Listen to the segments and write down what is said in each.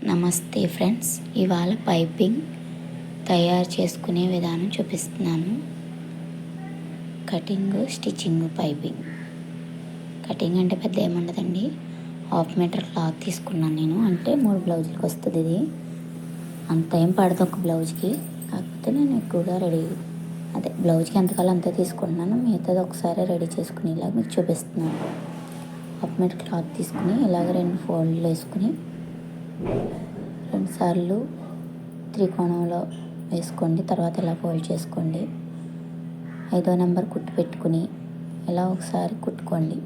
నమస్తే ఫ్రెండ్స్, ఇవాళ పైపింగ్ తయారు చేసుకునే విధానం చూపిస్తున్నాను. Cutting, stitching, piping. కటింగ్ అంటే పెద్ద ఏముండదండి. 1/2 మీటర్ క్లాత్ తీసుకున్నాను నేను. అంటే 3 బ్లౌజులకు వస్తుంది ఇది. అంత ఏం పడదు ఒక బ్లౌజ్కి. కాకపోతే నేను ఎక్కువగా బ్లౌజ్కి ఎంతకాలం అంతే తీసుకుంటున్నాను. మిగతాది ఒకసారి రెడీ చేసుకుని ఇలాగ మీకు చూపిస్తున్నాను. 1/2 మీటర్ క్లాత్ తీసుకుని ఇలాగ 2 ఫోల్డ్లు వేసుకుని 2 సార్లు త్రికోణంలో వేసుకోండి. తర్వాత ఇలా ఫోల్డ్ చేసుకోండి. 5వ నెంబర్ కుట్టు పెట్టుకుని ఇలా ఒకసారి కుట్టుకోండి.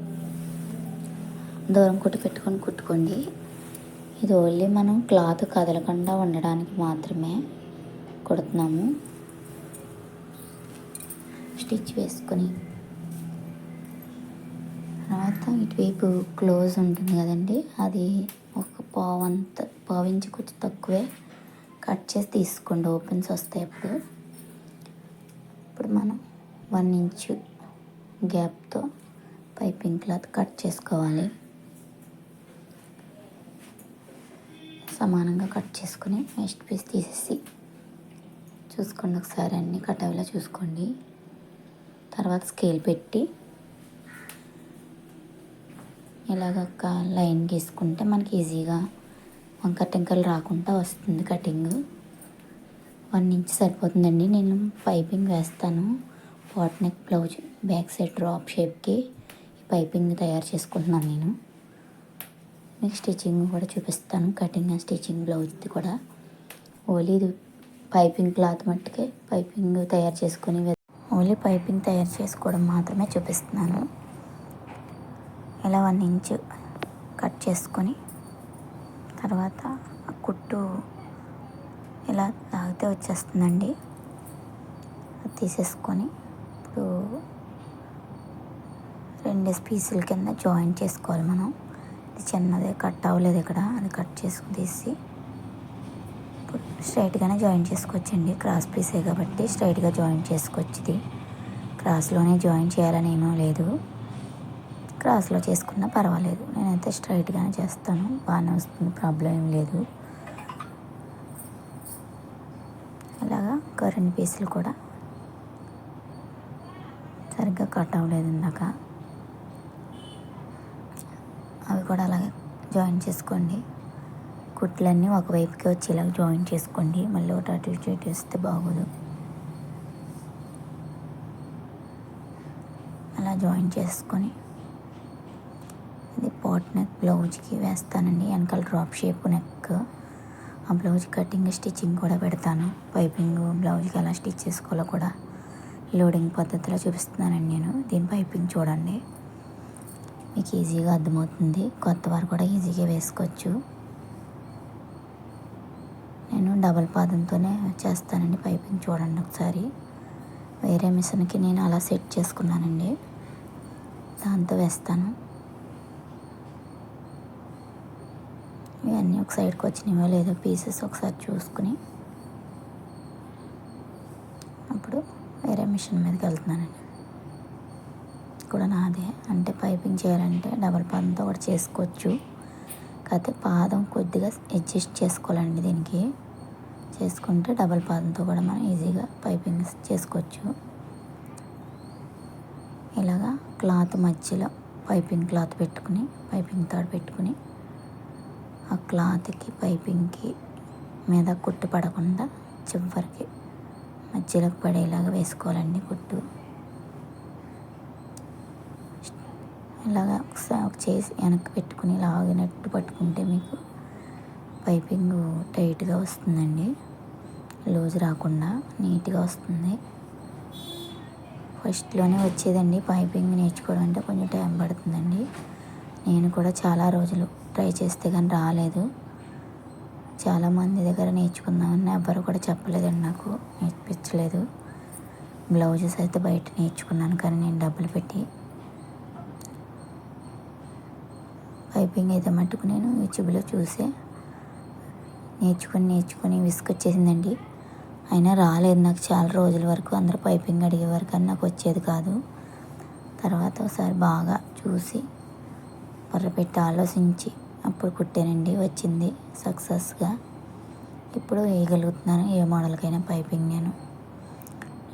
దూరం కుట్టుకోండి. ఇది ఓన్లీ మనం క్లాత్ కదలకుండా ఉండడానికి మాత్రమే కుడుతున్నాము. స్టిచ్ వేసుకొని తర్వాత ఇటువైపు క్లోజ్ ఉంటుంది కదండి, అది ఒక పావించి కొంచెం తక్కువే కట్ చేసి తీసుకోండి. ఓపెన్స్ వస్తాయి ఇప్పుడు మనం 1 ఇంచు గ్యాప్తో పైపింగ్ క్లాత్ కట్ చేసుకోవాలి. సమానంగా కట్ చేసుకుని నెక్స్ట్ పీస్ తీసేసి చూసుకోండి. ఒకసారి అన్నీ కట్ అయ్యేలా చూసుకోండి. తర్వాత స్కేల్ పెట్టి ఇలాగ ఒక లైన్ గీసుకుంటే మనకి ఈజీగా వంకర టింకలు రాకుండా వస్తుంది కటింగ్. 1 ఇంచ్ సరిపోతుందండి. నేను పైపింగ్ వేస్తాను. Pot neck blouse back side drop షేప్కి ఈ పైపింగ్ తయారు చేసుకుంటున్నాను నేను. మీకు స్టిచ్చింగ్ కూడా చూపిస్తాను. కటింగ్ అండ్ స్టిచ్చింగ్ బ్లౌజ్ది కూడా. ఓన్లీ ఇది పైపింగ్ క్లాత్ మట్టుకే పైపింగ్ తయారు చేసుకొని ఓన్లీ పైపింగ్ తయారు చేసుకోవడం మాత్రమే చూపిస్తున్నాను. ఇలా 1 ఇంచు కట్ చేసుకొని తర్వాత ఆ కుట్టు ఇలా లాగితే వచ్చేస్తుందండి. అది తీసేసుకొని ఇప్పుడు 2 పీసుల కింద జాయింట్ చేసుకోవాలి మనం. ఇది చిన్నదే కట్ అవ్వలేదు ఇక్కడ, అది కట్ చేసుకుని తీసి ఇప్పుడు స్ట్రైట్గానే జాయింట్ చేసుకోవచ్చండి. క్రాస్ పీసే కాబట్టి స్ట్రైట్గా జాయింట్ చేసుకోవచ్చు. ఇది క్రాస్లోనే జాయింట్ చేయాలని ఏమో లేదు, క్రాస్లో చేసుకున్నా పర్వాలేదు. నేనైతే స్ట్రైట్గానే చేస్తాను, బాగానే వస్తుంది, ప్రాబ్లం ఏం లేదు. ఇలాగా ఒక 2 పీసులు కూడా సరిగ్గా కట్ అవ్వలేదు ఇందాక, అవి కూడా అలాగే జాయిన్ చేసుకోండి. కుట్లన్నీ ఒకవైపుకి వచ్చేలాగా జాయిన్ చేసుకోండి. మళ్ళీ ఒకటి అటు ఇటు వేస్తే బాగోదు. అలా జాయిన్ చేసుకొని ఇది పాట్ నెక్ బ్లౌజ్కి వేస్తానండి. వెనకాల డ్రాప్ షేప్ నెక్. ఆ బ్లౌజ్ కటింగ్ స్టిచ్చింగ్ కూడా పెడతాను. పైపింగ్ బ్లౌజ్కి ఎలా స్టిచ్ చేసుకోవాలో కూడా లోడింగ్ పద్ధతిలో చూపిస్తున్నానండి నేను. దీని పైపింగ్ చూడండి, మీకు ఈజీగా అర్థమవుతుంది. కొత్త వారు కూడా ఈజీగా వేసుకోవచ్చు. నేను డబల్ పాదంతోనే చేస్తానండి పైపింగ్. చూడండి ఒకసారి. వేరే మిషన్కి నేను అలా సెట్ చేసుకున్నానండి, దాంతో వేస్తాను. ఇవన్నీ ఒక సైడ్కి వచ్చినాయో లేదో పీసెస్ ఒకసారి చూసుకుని అప్పుడు వేరే మిషన్ మీదకి వెళ్తున్నానండి. కూడా నాదే. అంటే పైపింగ్ చేయాలంటే డబల్ పాదంతో కూడా చేసుకోవచ్చు. కాకపోతే పాదం కొద్దిగా అడ్జస్ట్ చేసుకోవాలండి. దీనికి చేసుకుంటే డబల్ పాదంతో కూడా మనం ఈజీగా పైపింగ్ చేసుకోవచ్చు. ఇలాగా క్లాత్ మధ్యలో పైపింగ్ క్లాత్ పెట్టుకుని, పైపింగ్ తాడు పెట్టుకుని ఆ క్లాత్కి పైపింగ్కి మీద కుట్టు పడకుండా చివరికి మధ్యలోకి పడేలాగా వేసుకోవాలండి కుట్టు. ఇలాగా ఒకసారి చేసి వెనక్కి పెట్టుకుని లాగినట్టు పట్టుకుంటే మీకు పైపింగ్ టైట్గా వస్తుందండి. లూజ్ రాకుండా నీట్గా వస్తుంది. ఫస్ట్లోనే వచ్చేదండి పైపింగ్ నేర్చుకోవడం అంటే కొంచెం టైం పడుతుందండి. నేను కూడా చాలా రోజులు ట్రై చేస్తే కానీ రాలేదు. చాలామంది దగ్గర నేర్చుకుందామని ఎవ్వరు కూడా చెప్పలేదండి, నాకు నేర్పించలేదు. బ్లౌజెస్ అయితే బయట నేర్చుకున్నాను, కానీ నేను డబ్బులు పెట్టి. పైపింగ్ అయితే మట్టుకు నేను యూట్యూబ్లో చూసే నేర్చుకొని విసుకొచ్చేసిందండి. అయినా రాలేదు నాకు చాలా రోజుల వరకు. అందరూ పైపింగ్ అడిగేవారు కానీ నాకు వచ్చేది కాదు. తర్వాత ఒకసారి బాగా చూసి బుర్ర పెట్టి ఆలోచించి అప్పుడు కుట్టానండి, వచ్చింది సక్సెస్గా. ఇప్పుడు వేయగలుగుతున్నాను ఏ మోడల్కైనా పైపింగ్. నేను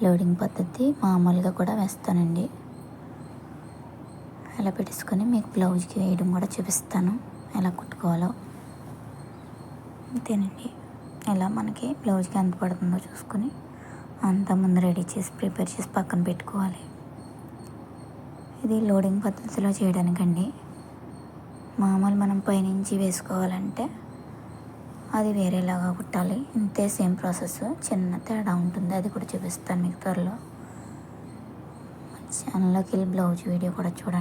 లోడింగ్ పద్ధతి మామూలుగా కూడా వేస్తానండి. అలా పెట్టేసుకొని మీకు బ్లౌజ్కి వేయడం కూడా చూపిస్తాను ఎలా కుట్టుకోవాలో. అంతేనండి. ఇలా మనకి బ్లౌజ్కి ఎంత పడుతుందో చూసుకొని అంతా ముందు రెడీ చేసి ప్రిపేర్ చేసి పక్కన పెట్టుకోవాలి. ఇది లోడింగ్ పద్ధతిలో చేయడానికండి. మామూలు మనం పైనుంచి వేసుకోవాలంటే అది వేరేలాగా కుట్టాలి. ఇంతే సేమ్ ప్రాసెస్, చిన్న తేడా ఉంటుంది. అది కూడా చూపిస్తాను మీకు త్వరలో. ఛానల్లోకి వెళ్ళి బ్లౌజ్ వీడియో కూడా చూడండి.